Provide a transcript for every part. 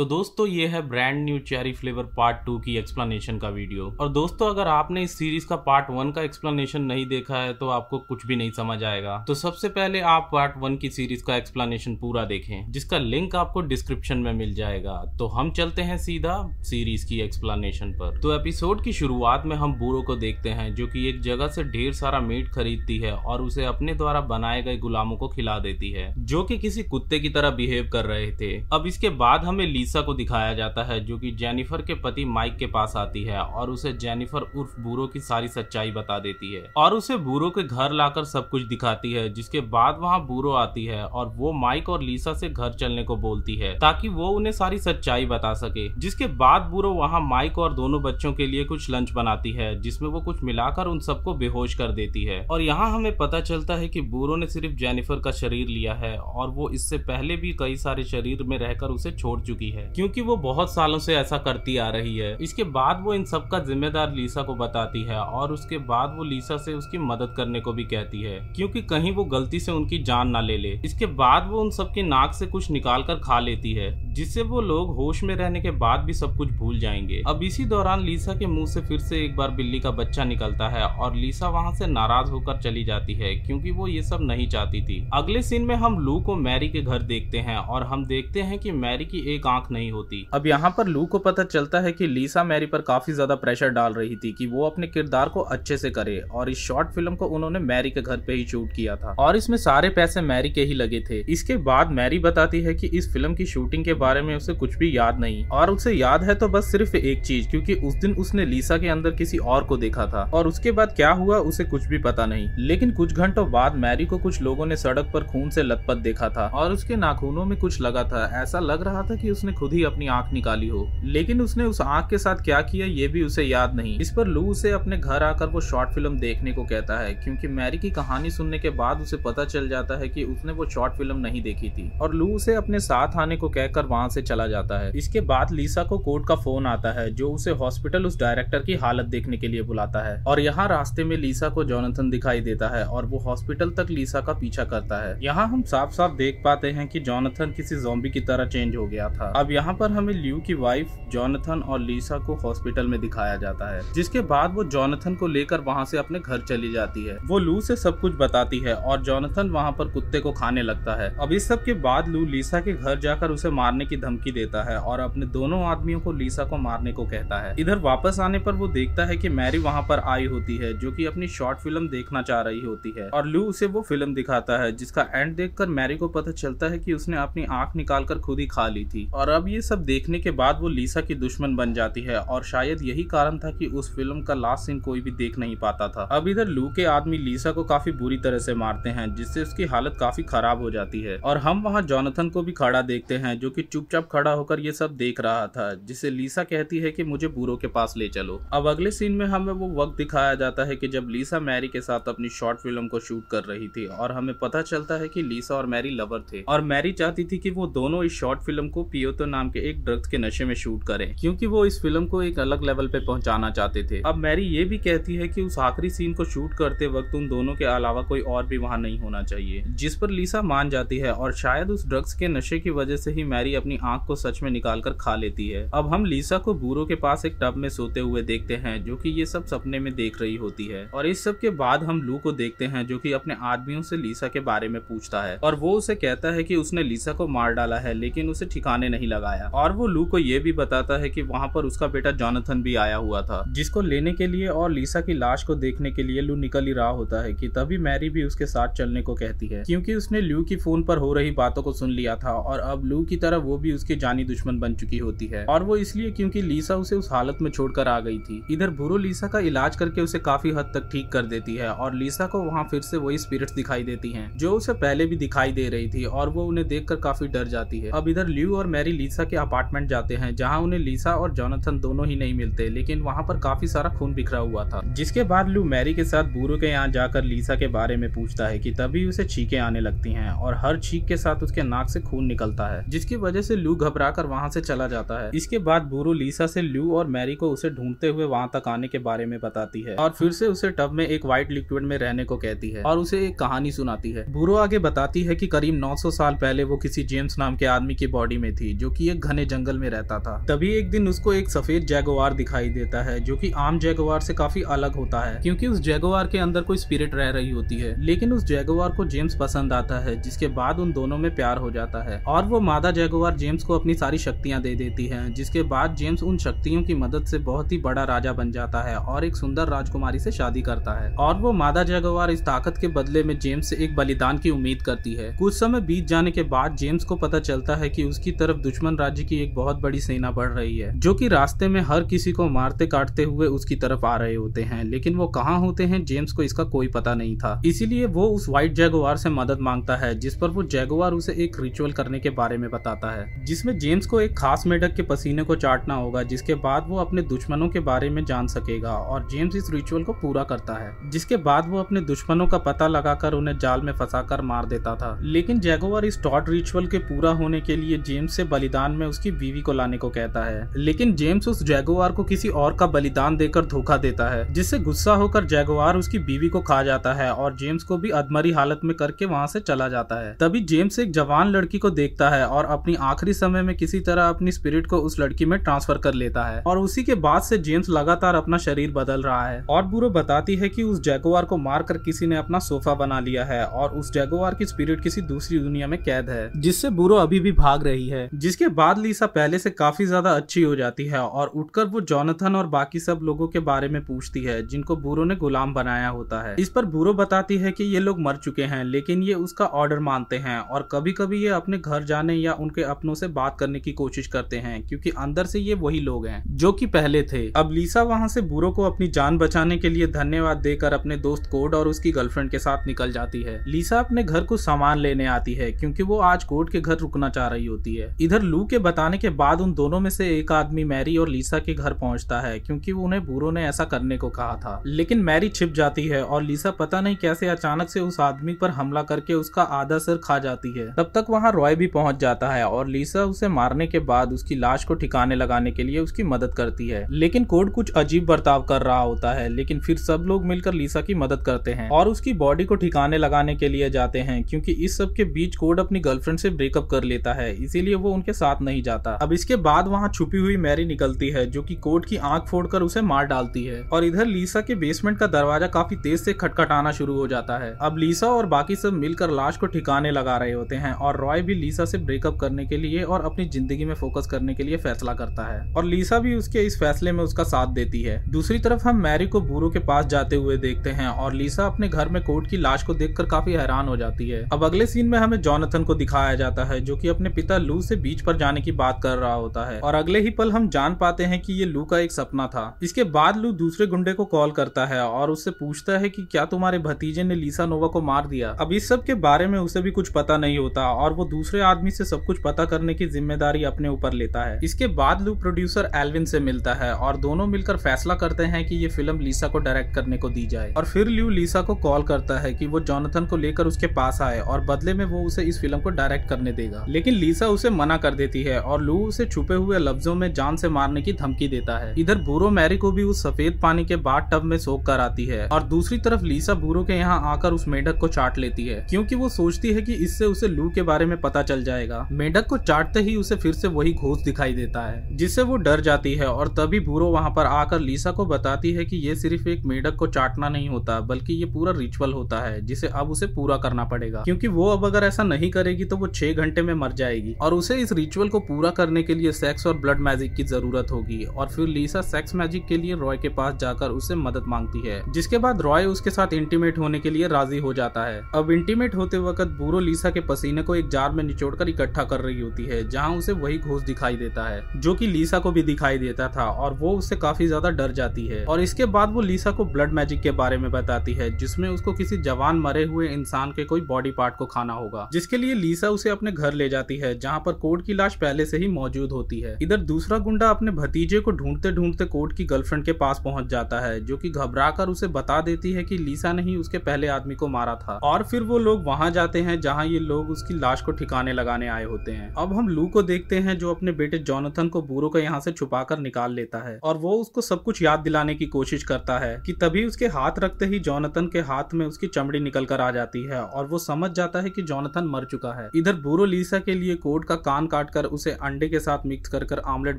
तो दोस्तों ये है brand new cherry flavour part 2 की एक्सप्लेनेशन का वीडियो। और दोस्तों अगर आपने इस सीरीज का पार्ट 1 का एक्सप्लेनेशन नहीं देखा है तो आपको कुछ भी नहीं समझ आएगा। तो सबसे पहले आप पार्ट 1 की सीरीज का एक्सप्लेनेशन पूरा देखें, जिसका लिंक आपको डिस्क्रिप्शन में मिल जाएगा। तो हम चलते हैं सीधा सीरीज की एक्सप्लेनेशन पर। तो एपिसोड की शुरुआत में हम बूरो को देखते हैं, जो कि एक जगह से ढेर सारा मीट खरीदती है और उसे अपने द्वारा बनाए गए गुलामों को खिला देती है, जो कि किसी कुत्ते की तरह बिहेव कर रहे थे। अब इसके बाद हमें लीसा को दिखाया जाता है, जो कि जेनिफर के पति माइक के पास आती है और उसे जेनिफर उर्फ बूरो की सारी सच्चाई बता देती है और उसे बूरो के घर लाकर सब कुछ दिखाती है। जिसके बाद वहाँ बूरो आती है और वो माइक और लीसा से घर चलने को बोलती है ताकि वो उन्हें सारी सच्चाई बता सके। जिसके बाद बूरो वहाँ माइक और दोनों बच्चों के लिए कुछ लंच बनाती है, जिसमें वो कुछ मिलाकर उन सबको बेहोश कर देती है। और यहाँ हमें पता चलता है कि बूरो ने सिर्फ जेनिफर का शरीर लिया है और वो इससे पहले भी कई सारे शरीर में रहकर उसे छोड़ चुकी है, क्योंकि वो बहुत सालों से ऐसा करती आ रही है। इसके बाद वो इन सब का जिम्मेदार लीसा को बताती है और उसके बाद वो लीसा से उसकी मदद करने को भी कहती है, क्योंकि कहीं वो गलती से उनकी जान ना ले ले। इसके बाद वो उन सब की नाक से कुछ निकाल कर खा लेती है, जिससे वो लोग होश में रहने के बाद भी सब कुछ भूल जाएंगे। अब इसी दौरान लीसा के मुंह से फिर से एक बार बिल्ली का बच्चा निकलता है और लीसा वहाँ से नाराज होकर चली जाती है, क्योंकि वो ये सब नहीं चाहती थी। अगले सीन में हम लू को मैरी के घर देखते हैं और हम देखते हैं कि मैरी की एक आंख नहीं होती। अब यहाँ पर लू को पता चलता है कि लीसा मैरी पर काफी ज्यादा प्रेशर डाल रही थी कि वो अपने किरदार को अच्छे से करे, और इस शॉर्ट फिल्म को उन्होंने मैरी के घर पे ही शूट किया था और इसमें सारे पैसे मैरी के ही लगे थे। इसके बाद मैरी बताती है कि इस फिल्म की शूटिंग के बारे में उसे कुछ भी याद नहीं, और उसे याद है तो बस सिर्फ एक चीज, क्योंकि उस दिन उसने लीसा के अंदर किसी और को देखा था और उसके बाद क्या हुआ उसे कुछ भी पता नहीं। लेकिन कुछ घंटों बाद मैरी को कुछ लोगों ने सड़क पर खून से लथपथ देखा था और उसके नाखूनों में कुछ लगा था। ऐसा लग रहा था कि उसने खुद ही अपनी आंख निकाली हो, लेकिन उसने उस आंख के साथ क्या किया ये भी उसे याद नहीं। इस पर लू उसे अपने घर आकर वो शॉर्ट फिल्म देखने को कहता है, क्योंकि मैरी की कहानी सुनने के बाद उसे पता चल जाता है कि उसने वो शॉर्ट फिल्म नहीं देखी थी, और लू उसे अपने साथ आने को कहकर वहाँ से चला जाता है। इसके बाद लीसा को कोर्ट का फोन आता है, जो उसे हॉस्पिटल उस डायरेक्टर की हालत देखने के लिए बुलाता है। और यहाँ रास्ते में लीसा को जोनाथन दिखाई देता है और वो हॉस्पिटल तक लीसा का पीछा करता है। यहाँ हम साफ साफ देख पाते हैं कि जोनाथन किसी ज़ॉम्बी की तरह चेंज हो गया था। अब यहाँ पर हमें ल्यू की वाइफ जोनाथन और लीसा को हॉस्पिटल में दिखाया जाता है, जिसके बाद वो जोनाथन को लेकर वहाँ से अपने घर चली जाती है। वो लू से सब कुछ बताती है और जोनाथन वहाँ पर कुत्ते को खाने लगता है। अब इस सब के बाद लू लीसा के घर जाकर उसे मारने की धमकी देता है और अपने दोनों आदमियों को लीसा को मारने को कहता है। इधर वापस आने पर वो देखता है कि मैरी वहाँ पर आई होती है, जो कि अपनी शॉर्ट फिल्म देखना चाह रही होती है, और लू उसे वो फिल्म दिखाता है, जिसका एंड देखकर मैरी को पता चलता है कि उसने अपनी आंख निकालकर खुद ही खा ली थी। और अब ये सब देखने के बाद वो लीसा की दुश्मन बन जाती है, और शायद यही कारण था कि उस फिल्म का लास्ट सीन कोई भी देख नहीं पाता था। अब इधर लू के आदमी लीसा को काफी बुरी तरह से मारते हैं, जिससे उसकी हालत काफी खराब हो जाती है। और हम वहाँ जोनाथन को भी खड़ा देखते हैं, जो कि चुपचाप खड़ा होकर ये सब देख रहा था, जिसे लीसा कहती है कि मुझे बूरो के पास ले चलो। अब अगले सीन में हमें वो वक्त दिखाया जाता है कि जब लीसा मैरी के साथ अपनी शॉर्ट फिल्म को शूट कर रही थी, और हमें पता चलता है कि लीसा और मैरी लवर थे, और मैरी चाहती थी कि वो दोनों इस शॉर्ट फिल्म को पियोतो नाम के एक ड्रग्स के नशे में शूट करें, क्योंकि वो इस फिल्म को एक अलग लेवल पे पहुंचाना चाहते थे। अब मैरी ये भी कहती है कि उस आखिरी सीन को शूट करते वक्त उन दोनों के अलावा कोई और भी वहाँ नहीं होना चाहिए, जिस पर लीसा मान जाती है, और शायद उस ड्रग्स के नशे की वजह से ही मैरी अपनी आंख को सच में निकाल कर खा लेती है। अब हम लीसा को बूरो के पास एक टब में सोते हुए देखते हैं, जो कि ये सब सपने में देख रही होती है। और इस सब के बाद हम लू को देखते हैं, जो कि अपने आदमियों से लीसा के बारे में पूछता है, और वो उसे कहता है कि उसने लीसा को मार डाला है, लेकिन उसे ठिकाने नहीं लगाया। और वो लू को ये भी बताता है कि वहाँ पर उसका बेटा जोनाथन भी आया हुआ था, जिसको लेने के लिए और लीसा की लाश को देखने के लिए लू निकल ही रहा होता है कि तभी मैरी भी उसके साथ चलने को कहती है, क्योंकि उसने लू की फोन पर हो रही बातों को सुन लिया था, और अब लू की तरह वो भी उसकी जानी दुश्मन बन चुकी होती है। और वो इसलिए क्योंकि लीसा उसे उस हालत में छोड़कर आ गई थी। इधर बूरो लीसा का इलाज करके उसे काफी हद तक ठीक कर देती है, और लीसा को वहाँ फिर से वही स्पिरिट्स दिखाई देती हैं, जो उसे पहले भी दिखाई दे रही थी, और वो उन्हें देखकर काफी डर जाती है। अब इधर ल्यू और मैरी लीसा के अपार्टमेंट जाते हैं, जहाँ उन्हें लीसा और जोनाथन दोनों ही नहीं मिलते, लेकिन वहाँ पर काफी सारा खून बिखरा हुआ था। जिसके बाद लू मैरी के साथ बूरो के यहाँ जाकर लीसा के बारे में पूछता है कि तभी उसे छींकें आने लगती हैं, और हर छींक के साथ उसके नाक से खून निकलता है, जिसकी वजह वजह से लू घबरा कर वहाँ से चला जाता है। इसके बाद बूरो लीसा से लू और मैरी को उसे ढूंढते हुए वहाँ तक आने के बारे में बताती है और फिर से उसे टब में एक व्हाइट लिक्विड में रहने को कहती है और उसे एक कहानी सुनाती है। बूरो आगे बताती है कि करीब 900 साल पहले वो किसी जेम्स नाम के आदमी की बॉडी में थी जो कि एक घने जंगल में रहता था। तभी एक दिन उसको एक सफेद जैगुआर दिखाई देता है जो कि आम जैगुआर से काफी अलग होता है क्योंकि उस जैगुआर के अंदर कोई स्पिरिट रह रही होती है। लेकिन उस जैगुआर को जेम्स पसंद आता है, जिसके बाद उन दोनों में प्यार हो जाता है और वो मादा जैगुआर जेम्स को अपनी सारी शक्तियां दे देती है, जिसके बाद जेम्स उन शक्तियों की मदद से बहुत ही बड़ा राजा बन जाता है और एक सुंदर राजकुमारी से शादी करता है। और वो मादा जैगुआर इस ताकत के बदले में जेम्स से एक बलिदान की उम्मीद करती है। कुछ समय बीत जाने के बाद जेम्स को पता चलता है कि उसकी तरफ दुश्मन राज्य की एक बहुत बड़ी सेना बढ़ रही है जो कि रास्ते में हर किसी को मारते काटते हुए उसकी तरफ आ रहे होते हैं। लेकिन वो कहाँ होते हैं जेम्स को इसका कोई पता नहीं था, इसीलिए वो उस व्हाइट जैगुआर से मदद मांगता है, जिस पर वो जैगुआर उसे एक रिचुअल करने के बारे में बताता है जिसमें जेम्स को एक खास मेढक के पसीने को चाटना होगा, जिसके बाद वो अपने दुश्मनों के बारे में जान सकेगा। और जेम्स इस रिचुअल को पूरा करता है, जिसके बाद वो अपने दुश्मनों का पता लगाकर उन्हें जाल में फंसाकर मार देता था। लेकिन जैगुआर इस टॉड रिचुअल के पूरा होने के लिए जेम्स से बलिदान में उसकी बीवी को लाने को कहता है। लेकिन जेम्स उस जैगुआर को किसी और का बलिदान देकर धोखा देता है, जिससे गुस्सा होकर जैगुआर उसकी बीवी को खा जाता है और जेम्स को भी अधमरी हालत में करके वहाँ से चला जाता है। तभी जेम्स एक जवान लड़की को देखता है और अपनी आखिरी समय में किसी तरह अपनी स्पिरिट को उस लड़की में ट्रांसफर कर लेता है और उसी के बाद से जेम्स लगातार अपना शरीर बदल रहा है। और बूरो बताती है कि उस जैगुआर को मारकर किसी ने अपना सोफा बना लिया है और उस जैगुआर की स्पिरिट किसी दूसरी दुनिया में कैद है, जिससे बूरो अभी भी भाग रही है। जिसके बाद लीसा पहले से काफी ज्यादा अच्छी हो जाती है और उठकर वो जोनाथन और बाकी सब लोगों के बारे में पूछती है जिनको बूरो ने गुलाम बनाया होता है। इस पर बूरो बताती है कि ये लोग मर चुके हैं, लेकिन ये उसका ऑर्डर मानते हैं और कभी कभी ये अपने घर जाने या उनके अपनों से बात करने की कोशिश करते हैं, क्योंकि अंदर से ये वही लोग हैं जो कि पहले थे। अब लीसा वहाँ से बूरो को अपनी जान बचाने के लिए धन्यवाद देकर अपने दोस्त कोड और उसकी गर्लफ्रेंड के साथ निकल जाती है। लीसा अपने घर कुछ सामान लेने आती है क्योंकि वो आज कोड के घर रुकना चाह रही होती है। इधर लू के बताने के बाद उन दोनों में से एक आदमी मैरी और लीसा के घर पहुंचता है क्योंकि उन्हें बूरो ने ऐसा करने को कहा था। लेकिन मैरी छिप जाती है और लीसा पता नहीं कैसे अचानक से उस आदमी पर हमला करके उसका आधा सिर खा जाती है। तब तक वहाँ रॉय भी पहुंच जाता है और लीसा उसे मारने के बाद उसकी लाश को ठिकाने लगाने के लिए उसकी मदद करती है। लेकिन कोड कुछ अजीब बर्ताव कर रहा होता है, लेकिन फिर सब लोग मिलकर लीसा की मदद करते हैं और उसकी बॉडी को ठिकाने लगाने के लिए जाते हैं, क्योंकि इस सब के बीच कोड अपनी गर्लफ्रेंड से ब्रेकअप कर लेता है, इसीलिए वो उनके साथ नहीं जाता। अब इसके बाद वहाँ छुपी हुई मैरी निकलती है जो कि कोड की आंख फोड़कर उसे मार डालती है और इधर लीसा के बेसमेंट का दरवाजा काफी तेज से खटखटाना शुरू हो जाता है। अब लीसा और बाकी सब मिलकर लाश को ठिकाने लगा रहे होते हैं और रॉय भी लीसा से ब्रेकअप करने के लिए और अपनी जिंदगी में फोकस करने के लिए फैसला करता है और लीसा भी उसके इस फैसले में उसका साथ देती है। दूसरी तरफ हम मैरी को बूरो के पास जाते हुए देखते हैं और लीसा अपने घर में कोड की लाश को देखकर काफी हैरान हो जाती है। अब अगले सीन में हमें जोनाथन को दिखाया जाता है जो कि अपने पिता लू से बीच पर जाने की बात कर रहा होता है और अगले ही पल हम जान पाते हैं कि ये लू का एक सपना था। इसके बाद लू दूसरे गुंडे को कॉल करता है और उससे पूछता है कि क्या तुम्हारे भतीजे ने लीसा नोवा को मार दिया। अब इस सब के बारे में उसे भी कुछ पता नहीं होता और वो दूसरे आदमी से सब कुछ पता करने की जिम्मेदारी अपने ऊपर लेता है। इसके बाद लू प्रोड्यूसर एल्विन से मिलता है और दोनों मिलकर फैसला करते हैं कि ये फिल्म लीसा को डायरेक्ट करने को दी जाए और फिर लू लीसा को कॉल करता है कि वो जोनाथन को लेकर उसके पास आए और बदले में वो उसे इस फिल्म को डायरेक्ट करने देगा। लेकिन लीसा उसे मना कर देती है और लू उसे छुपे हुए लफ्जों में जान से मारने की धमकी देता है। इधर बूरो मैरी को भी उस सफेद पानी के बाद टब में सोख कर आती है और दूसरी तरफ लीसा बूरो के यहाँ आकर उस मेढक को चाट लेती है क्योंकि वो सोचती है कि इससे उसे लू के बारे में पता चल जाएगा। मेढक को चाटते ही उसे फिर से वही घोष दिखाई देता है जिससे वो डर जाती है और तभी बूरो वहाँ पर आकर लीसा को बताती है कि ये सिर्फ एक मेढक को चाटना नहीं होता बल्कि ये पूरा रिचुअल होता है जिसे अब उसे पूरा करना पड़ेगा, क्योंकि वो अब अगर ऐसा नहीं करेगी तो वो 6 घंटे में मर जाएगी और उसे इस रिचुअल को पूरा करने के लिए सेक्स और ब्लड मैजिक की जरूरत होगी। और फिर लीसा सेक्स मैजिक के लिए रॉय के पास जाकर उससे मदद मांगती है, जिसके बाद रॉय उसके साथ इंटीमेट होने के लिए राजी हो जाता है। अब इंटीमेट होते वक्त बूरो लीसा के पसीने को एक जार में निचोड़कर इकट्ठा कर रही होती है जहाँ उसे वही घोष दिखाई देता है जो कि लीसा को भी दिखाई देता था और वो उससे काफी ज्यादा डर जाती है। और इसके बाद वो लीसा को ब्लड मैजिक के बारे में बताती है जिसमें उसको किसी जवान मरे हुए इंसान के कोई बॉडी पार्ट को खाना होगा, जिसके लिए लीसा उसे अपने घर ले जाती है जहाँ पर कोड की लाश पहले से ही मौजूद होती है। इधर दूसरा गुंडा अपने भतीजे को ढूंढते ढूंढते कोड की गर्लफ्रेंड के पास पहुंच जाता है जो कि घबराकर उसे बता देती है कि लीसा ने ही उसके पहले आदमी को मारा था। और फिर वो लोग वहां जाते हैं जहां ये लोग उसकी लाश को ठिकाने लगाने आए होते हैं। अब हम लू को देखते हैं जो अपने बेटे जोनाथन को बुरो को यहाँ से छुपा कर निकाल लेता है और वो उसको सब कुछ याद दिलाने की कोशिश करता है कि तभी उसके हाथ रखते ही जोनाथन के हाथ में उसकी चमड़ी निकल कर आ जाती है और वो समझ जाता है कि जोनाथन मर चुका है। इधर बुरो लीसा के लिए कोट का कान काट कर उसे अंडे के साथ मिक्स कर ऑमलेट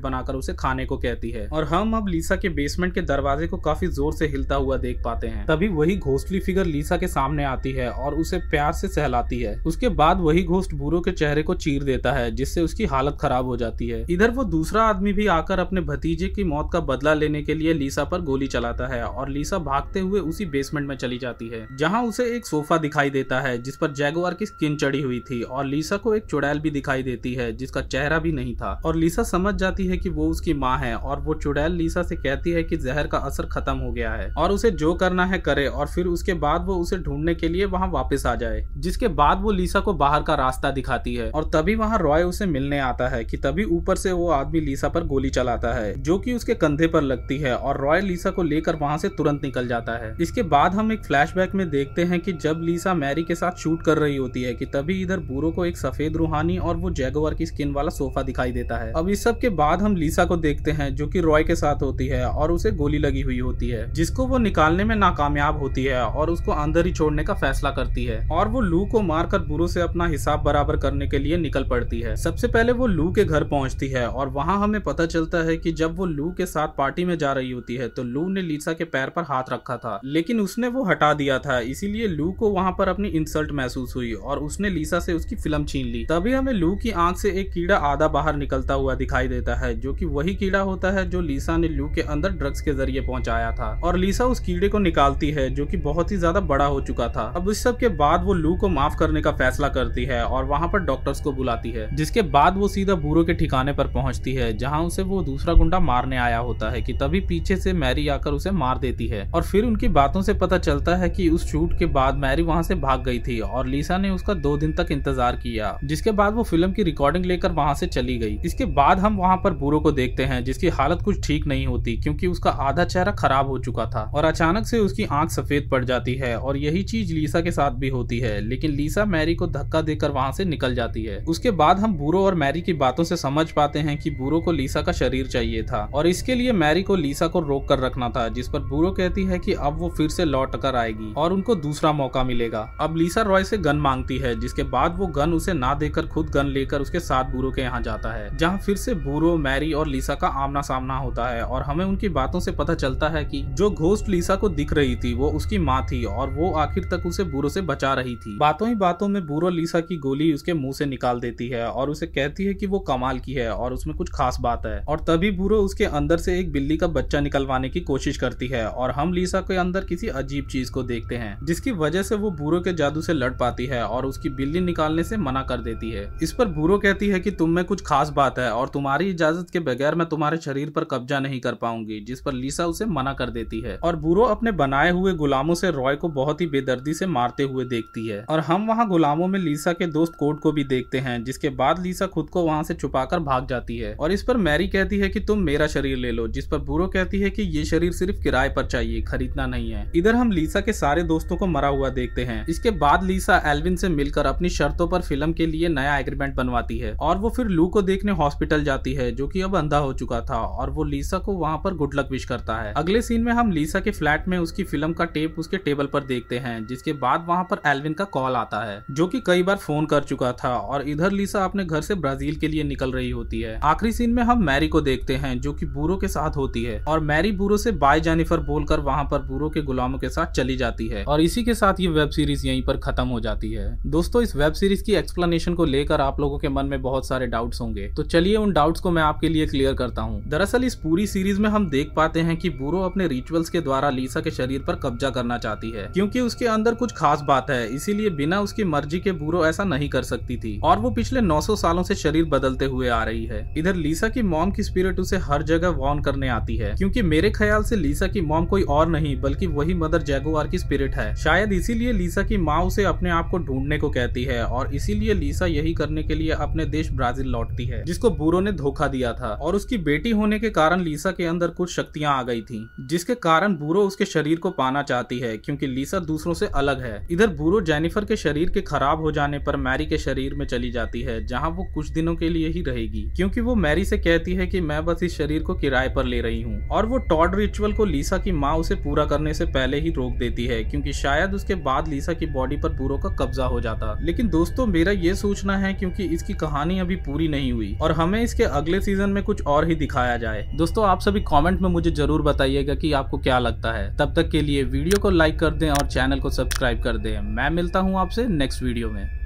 बनाकर उसे खाने को कहती है और हम अब लीसा के बेसमेंट के दरवाजे को काफी जोर से हिलता हुआ देख पाते हैं। तभी वही घोस्टली फिगर लीसा के सामने आती है और उसे प्यार से सहलाती है। उसके बाद वही घोस्ट बुरो के चेहरे को चीर देता है जिससे उसकी हालत खराब हो जाती है। इधर वो दूसरा आदमी भी आकर अपने भतीजे की मौत का बदला लेने के लिए लीसा पर गोली चलाता है और लीसा भागते हुए उसी बेसमेंट में चली जाती है जहाँ उसे एक सोफा दिखाई देता है जिस पर जैगुआर की स्किन चढ़ी हुई थी और लीसा को एक चुड़ैल भी दिखाई देती है जिसका चेहरा भी नहीं था और लीसा समझ जाती है कि वो उसकी माँ है और वो चुड़ैल लीसा से कहती है कि जहर का असर खत्म हो गया है और उसे जो करना है करे और फिर उसके बाद वो उसे ढूंढने के लिए वहाँ वापस आ जाए। जिसके बाद वो लीसा को बाहर का रास्ता दिखाती है और तभी वहाँ रॉय उसे मिलने आता है कि तभी ऊपर से वो आदमी लीसा पर गोली चलाता है जो कि उसके कंधे पर लगती है और रॉय लीसा को लेकर वहाँ से तुरंत निकल जाता है। इसके बाद हम एक फ्लैशबैक में देखते हैं कि जब लीसा मैरी के साथ शूट कर रही होती है कि तभी इधर बुरो को एक सफेद रूहानी और वो जैगुआर की स्किन वाला सोफा दिखाई देता है। अब इस सब के बाद हम लीसा को देखते हैं जो कि रॉय के साथ होती है और उसे गोली लगी हुई होती है जिसको वो निकालने में नाकामयाब होती है और उसको अंदर ही छोड़ने का फैसला करती है और वो लू को मारकर बुरो से अपना हिसाब बराबर करने के लिए निकल पड़ती है। सबसे पहले वो लू के घर पहुंचती है और वहां हमें पता चलता है कि जब वो लू के साथ पार्टी में जा रही होती है तो लू ने लीसा के पैर पर हाथ रखा था लेकिन उसने वो हटा दिया था, इसीलिए लू को वहां पर अपनी इंसल्ट महसूस हुई और उसने लीसा से उसकी फिल्म छीन ली। तभी हमें लू की आंख से एक कीड़ा आधा बाहर निकलता हुआ दिखाई देता है जो कि वही कीड़ा होता है जो लीसा ने लू के अंदर ड्रग्स के जरिए पहुंचाया था और लीसा उस कीड़े को निकालती है जो कि बहुत ही ज्यादा बड़ा हो चुका था। अब इस सब के बाद वो लू को माफ करने का फैसला करती है और वहाँ पर डॉक्टर्स को बुलाती है जिसके बाद वो सीधा बुरो के ठिकाने पर पहुंचती है जहाँ उसे वो दूसरा गुंडा मारने आया होता है कि तभी पीछे से मैरी आकर उसे मार देती है और फिर उनकी बातों से पता चलता है कि उस शूट के बाद मैरी वहाँ से भाग गई थी और लीसा ने उसका 2 दिन तक इंतजार किया जिसके बाद वो फिल्म की रिकॉर्डिंग लेकर वहाँ से चली गई। इसके बाद हम वहाँ पर बुरो को देखते हैं जिसकी हालत कुछ ठीक नहीं होती क्योंकि उसका आधा चेहरा खराब हो चुका था और अचानक से उसकी आंख सफेद पड़ जाती है और यही चीज लीसा के साथ भी होती है लेकिन लीसा मैरी को धक्का देकर वहाँ से निकल जाती है। उसके बाद हम बुरो और मैरी की बातों से समझ पाते हैं कि बुरो को लीसा का शरीर चाहिए था और इसके लिए मैरी को लीसा को रोक कर रखना था जिस पर बुरो कहती है कि अब वो फिर से लौट कर आएगी और उनको दूसरा मौका मिलेगा। अब लीसा रॉय से गन मांगती है जिसके बाद वो गन उसे ना देकर खुद गन लेकर उसके साथ बुरो के यहाँ जाता है जहाँ फिर से बुरो मैरी और लीसा का आमना सामना होता है और हमें उनकी बातों से पता चलता है कि जो घोस्ट लीसा को दिख रही थी वो उसकी माँ थी और वो आखिर तक उसे बुरो से बचा रही थी। बातों ही बातों में बुरो लीसा की गोली उसके मुंह से निकाल देती है और उसे कहती है कि वो कमाल की है और उसमें कुछ खास बात है और तभी बुरो उसके अंदर से एक बिल्ली का बच्चा निकलवाने की कोशिश करती है और हम लीसा के अंदर किसी अजीब चीज को देखते हैं जिसकी वजह से वो बुरो के जादू से लड़ पाती है और उसकी बिल्ली निकालने से मना कर देती है। इस पर बुरो कहती है कि तुम में कुछ खास बात है और तुम्हारी इजाजत के बगैर मैं तुम्हारे शरीर पर कब्जा नहीं कर पाऊंगी, जिस पर लीसा उसे मना कर देती है और बुरो अपने बनाए हुए गुलामों से रॉय को बहुत ही बेदर्दी से मारते हुए देखती है और हम वहाँ गुलामों में लीसा के दोस्त कोड को भी देखते हैं जिसके बाद लीसा खुद को वहाँ से छुपाकर भाग जाती है और इस पर मैरी कहती है कि तुम मेरा शरीर ले लो, जिस पर बुरो कहती है कि ये शरीर सिर्फ किराए पर चाहिए, खरीदना नहीं है। इधर हम लीसा के सारे दोस्तों को मरा हुआ देखते हैं। इसके बाद लीसा एल्विन से मिलकर अपनी शर्तों पर फिल्म के लिए नया एग्रीमेंट बनवाती है और वो फिर लू को देखने हॉस्पिटल जाती है जो कि अब अंधा हो चुका था और वो लीसा को वहाँ पर गुड लक विश करता है। अगले सीन में हम लीसा के फ्लैट में उसकी फिल्म का टेप उसके टेबल पर देखते हैं जिसके बाद वहाँ पर एल्विन का कॉल आता है जो कि कई बार फोन कर चुका था और इधर लीसा अपने घर से ब्राजील के लिए निकल रही होती है। आखिरी सीन में हम मैरी को देखते हैं जो कि बुरो के साथ होती है और मैरी बुरो से बाय जेनिफर बोलकर वहाँ पर बुरो के गुलामों के साथ चली जाती है और इसी के साथ ये वेब सीरीज यहीं पर खत्म हो जाती है। दोस्तों, इस वेब सीरीज की एक्सप्लेनेशन को लेकर आप लोगों के मन में बहुत सारे डाउट्स होंगे, तो चलिए उन डाउट्स को मैं आपके लिए क्लियर करता हूँ। दरअसल इस पूरी सीरीज में हम देख पाते हैं कि बुरो अपने रिचुअल्स के द्वारा लीसा के शरीर पर कब्जा करना चाहती है क्योंकि उसके अंदर कुछ खास बात है, इसीलिए बिना उसकी मर्जी के बुरो ऐसा नहीं कर सकती थी और वो पिछले 900 सालों से शरीर बदलते हुए आ रही है। इधर लीसा की मॉम की स्पिरिट उसे हर जगह वार्न करने आती है क्योंकि मेरे ख्याल से लीसा की मॉम कोई और नहीं बल्कि वही मदर जैगुआर की स्पिरिट है। शायद इसीलिए लीसा की माँ उसे अपने आप को ढूंढने को कहती है और इसीलिए लीसा यही करने के लिए अपने देश ब्राजील लौटती है जिसको बुरो ने धोखा दिया था और उसकी बेटी होने के कारण लीसा के अंदर कुछ शक्तियां आ गई थी जिसके कारण बुरो उसके शरीर को पाना चाहती है क्योंकि लीसा दूसरों से अलग है। इधर बुरो जेनिफर के शरीर के खराब हो जाने पर मैरी के शरीर में चली जाती है है जहाँ वो कुछ दिनों के लिए ही रहेगी, क्योंकि वो मैरी से कहती है कि मैं बस इस शरीर को किराए पर ले रही हूँ। और वो टॉड रिचुअल को लीसा की माँ उसे पूरा करने से पहले ही रोक देती है, क्योंकि शायद उसके बाद लीसा की बॉडी पर बुरो का कब्जा हो जाता। लेकिन दोस्तों मेरा ये सोचना है क्योंकि इसकी कहानी अभी पूरी नहीं हुई और हमें इसके अगले सीजन में कुछ और ही दिखाया जाए। दोस्तों आप सभी कमेंट में मुझे जरूर बताइएगा कि आपको क्या लगता है। तब तक के लिए वीडियो को लाइक कर दें और चैनल को सब्सक्राइब कर दें। मैं मिलता हूँ आपसे नेक्स्ट वीडियो में।